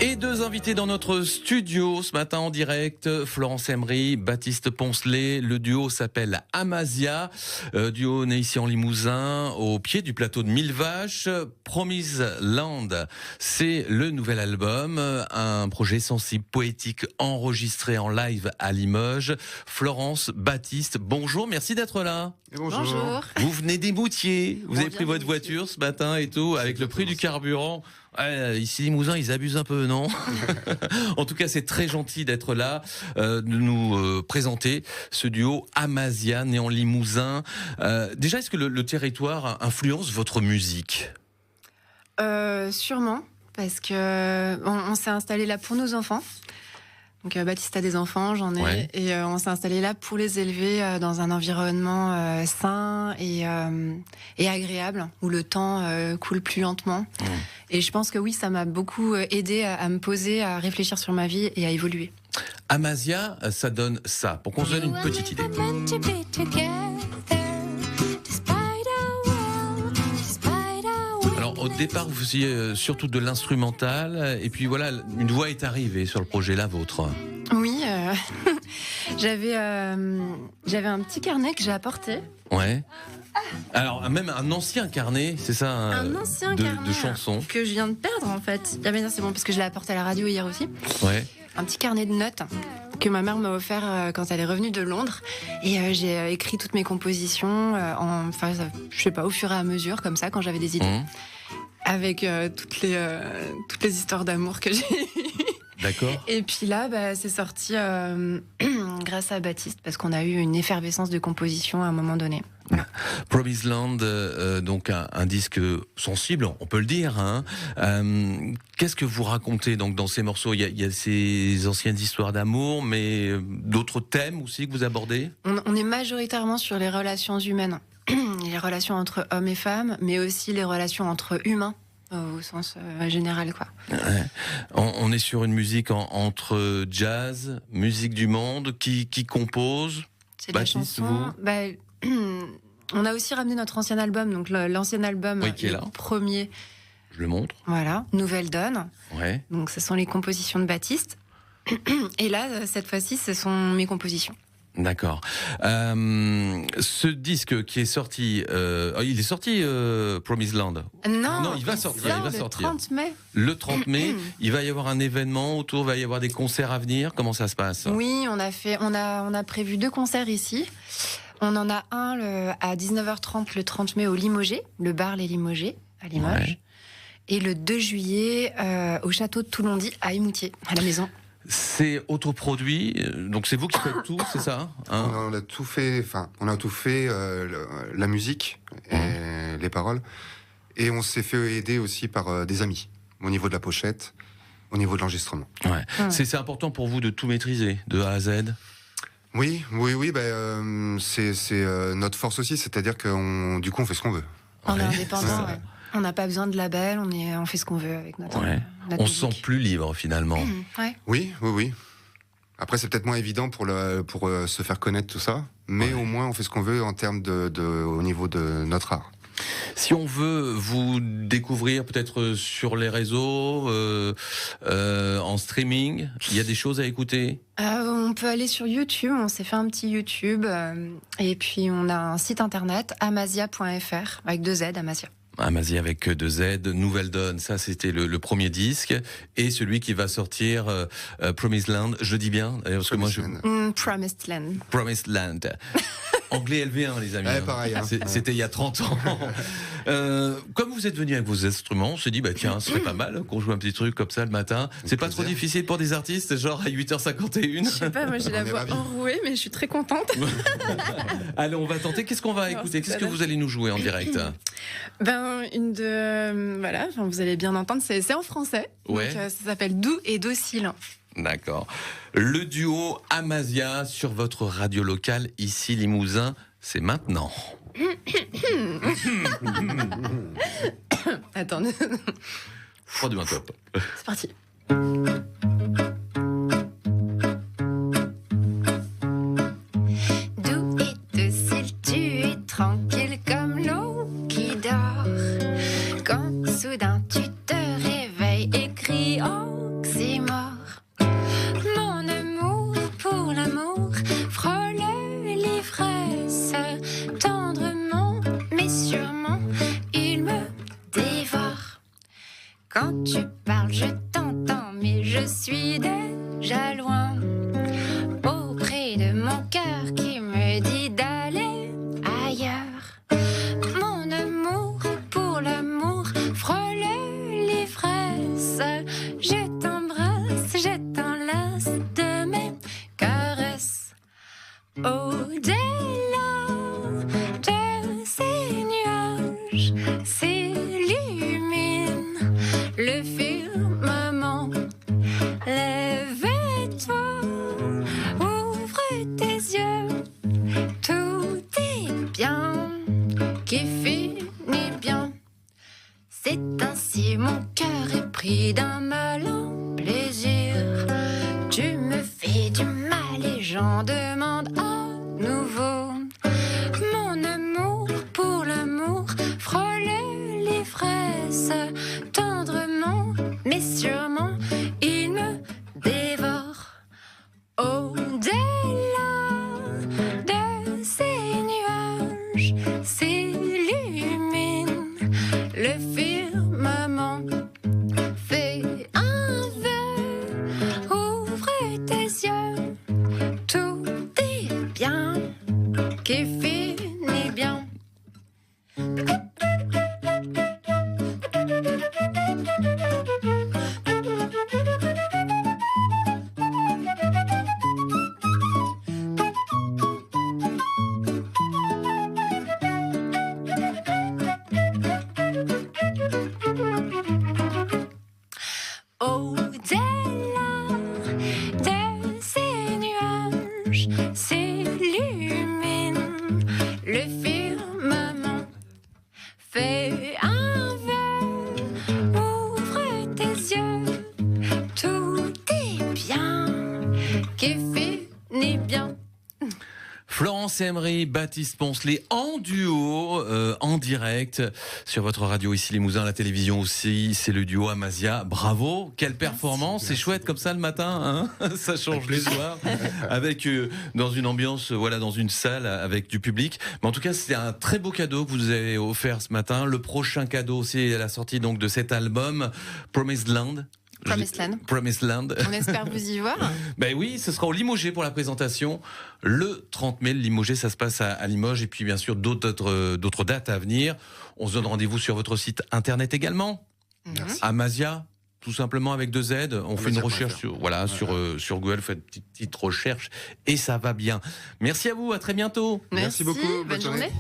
Et deux invités dans notre studio ce matin en direct, Florence Emery, Baptiste Poncelet. Le duo s'appelle Amasia, duo né ici en Limousin, au pied du plateau de Mille Vaches. Promise Land, c'est le nouvel album, un projet sensible, poétique, enregistré en live à Limoges. Florence, Baptiste, bonjour, merci d'être là. Et bonjour. Vous venez des Moutiers, vous avez pris votre voiture ce matin et tout, avec le prix du carburant. Ouais, ici Limousin, ils abusent un peu, non? En tout cas, c'est très gentil d'être là, de nous présenter ce duo Amasia, né en Limousin. Déjà, est-ce que le territoire influence votre musique? Sûrement, parce que on s'est installé là pour nos enfants. Donc Baptiste a des enfants, j'en ai, Ouais. et on s'est installé là pour les élever dans un environnement sain et agréable, où le temps coule plus lentement. Et je pense que oui, ça m'a beaucoup aidé à me poser, à réfléchir sur ma vie et à évoluer. Amasia, ça donne ça, pour qu'on se donne une petite idée. Alors au départ, vous faisiez surtout de l'instrumental, et puis voilà, une voix est arrivée sur le projet, la vôtre. Oui, j'avais un petit carnet que j'ai apporté. Ouais. Alors même un ancien carnet, c'est ça, Un ancien carnet de chansons. que je viens de perdre en fait. Ah ben non, c'est bon parce que je l'ai apporté à la radio hier aussi. Ouais. Un petit carnet de notes que ma mère m'a offert quand elle est revenue de Londres. Et j'ai écrit toutes mes compositions, je sais pas, au fur et à mesure, comme ça, quand j'avais des idées. Avec toutes les histoires d'amour que j'ai eues. D'accord. Et puis là, c'est sorti grâce à Baptiste, parce qu'on a eu une effervescence de composition à un moment donné. Voilà. Promise Land, donc un disque sensible, on peut le dire. Hein. Qu'est-ce que vous racontez donc dans ces morceaux? Il y a ces anciennes histoires d'amour, mais d'autres thèmes aussi que vous abordez? On est majoritairement sur les relations humaines, les relations entre hommes et femmes, mais aussi les relations entre humains. Au sens général, quoi. Ouais. On est sur une musique entre jazz, musique du monde, qui compose. C'est de la Baptiste, chanson. vous On a aussi ramené notre ancien album, donc l'ancien album, Oui, qui est le là. premier. Je le montre. Voilà, Nouvelle Donne. Ouais. Donc ce sont les compositions de Baptiste. Et là, cette fois-ci, ce sont mes compositions. D'accord. Ce disque qui est sorti, il est sorti, Promise Land. Non, il va sortir. Le 30 mai. Le 30 mai, il va y avoir un événement autour, il va y avoir des concerts à venir. Comment ça se passe? Oui, on a prévu 2 concerts ici. On en a un à 19h30 le 30 mai au Limogé, le bar Les Limogés à Limoges. Ouais. Et le 2 juillet au château de Toulondy à Émoutier, à la maison. C'est autoproduit, donc c'est vous qui faites tout, c'est ça, hein? On a tout fait, la musique et les paroles. Et on s'est fait aider aussi par des amis, au niveau de la pochette, au niveau de l'enregistrement. Ouais. C'est important pour vous de tout maîtriser, de A à Z? Oui, c'est notre force aussi, c'est-à-dire qu'on fait ce qu'on veut. On est Ouais, indépendant, c'est ça. ouais. On n'a pas besoin de label, on fait ce qu'on veut avec notre Ouais. notre On se sent musique. plus libre finalement. Ouais. Oui. Après, c'est peut-être moins évident pour se faire connaître tout ça, mais au moins on fait ce qu'on veut en termes au niveau de notre art. Si on veut vous découvrir peut-être sur les réseaux, en streaming, il y a des choses à écouter? On peut aller sur YouTube, on s'est fait un petit YouTube, et puis on a un site internet, amasia.fr, avec 2 Z, Amasia. Amasia avec 2 Z, Nouvelle Donne, ça c'était le premier disque, et celui qui va sortir, Promised Land, je dis bien, parce que moi je... Promised Land. Promised Land. Anglais LV1, les amis. Ouais, hein. pareil, hein. C'était il y a 30 ans. Comme vous êtes venu avec vos instruments, on s'est dit, tiens, ce serait pas mal qu'on joue un petit truc comme ça le matin. C'est pas trop plaisir. difficile pour des artistes, genre à 8h51? Je sais pas, moi j'ai la On est voix ravis. enrouée, mais je suis très contente. Allez, on va tenter. Qu'est-ce qu'on va écouter? Qu'est-ce que vous allez nous jouer en direct? Vous allez bien entendre, c'est en français. Ouais. Donc, ça s'appelle Doux et Docile. D'accord. Le duo Amasia sur votre radio locale, ici Limousin, c'est maintenant. Attendez, 3, 2, 1, top. c'est parti. Doux et docile, tu es tranquille comme l'eau qui dort. Quand soudain tu te réveilles et cries oxymore. Mon amour pour l'amour frôle l'ivresse. Tendrement, mais sûrement, il me dévore. Quand tu parles, je t'entends, mais je suis déjà loin. Auprès de mon cœur qui me dit d'aller ailleurs. Mon amour pour l'amour frôle l'ivresse. Je t'embrasse, je t'enlace de mes caresses. Au-delà de ces nuages s'illumine le firmament. Lève-toi, ouvre tes yeux, tout est bien qui finit bien. C'est ainsi mon cœur est pris d'un malin plaisir. Tu me fais du mal et j'en demande à nouveau. Mon amour pour l'amour frôle l'ivresse. Tendrement, mais sûrement, il me dévore. Au-delà de ces nuages s'illumine le firmament. Fais un vœu, ouvre tes yeux, tout est bien qui finit bien. Au-delà de ces nuages s'illumine le firmament. Fais un vœu, ouvre tes yeux, tout est bien qui finit bien. Florence Emery, Baptiste Poncelet en duo, en direct sur votre radio ici Limousin, la télévision aussi, c'est le duo Amazia. Bravo, quelle performance, c'est chouette comme ça le matin, hein, ça change le soir, avec dans une ambiance, voilà, dans une salle avec du public. Mais en tout cas, c'est un très beau cadeau que vous nous avez offert ce matin. Le prochain cadeau, c'est la sortie donc de cet album Promised Land. Promised Land. On espère vous y voir. Ben oui, ce sera au Limogé pour la présentation. Le 30 mai, le Limogé, ça se passe à Limoges. Et puis, bien sûr, d'autres dates à venir. On se donne rendez-vous sur votre site internet également. Merci. Amazia, tout simplement avec 2 Z. On fait une recherche sur Google, faites une petite recherche et ça va bien. Merci à vous, à très bientôt. Merci beaucoup, bonne journée.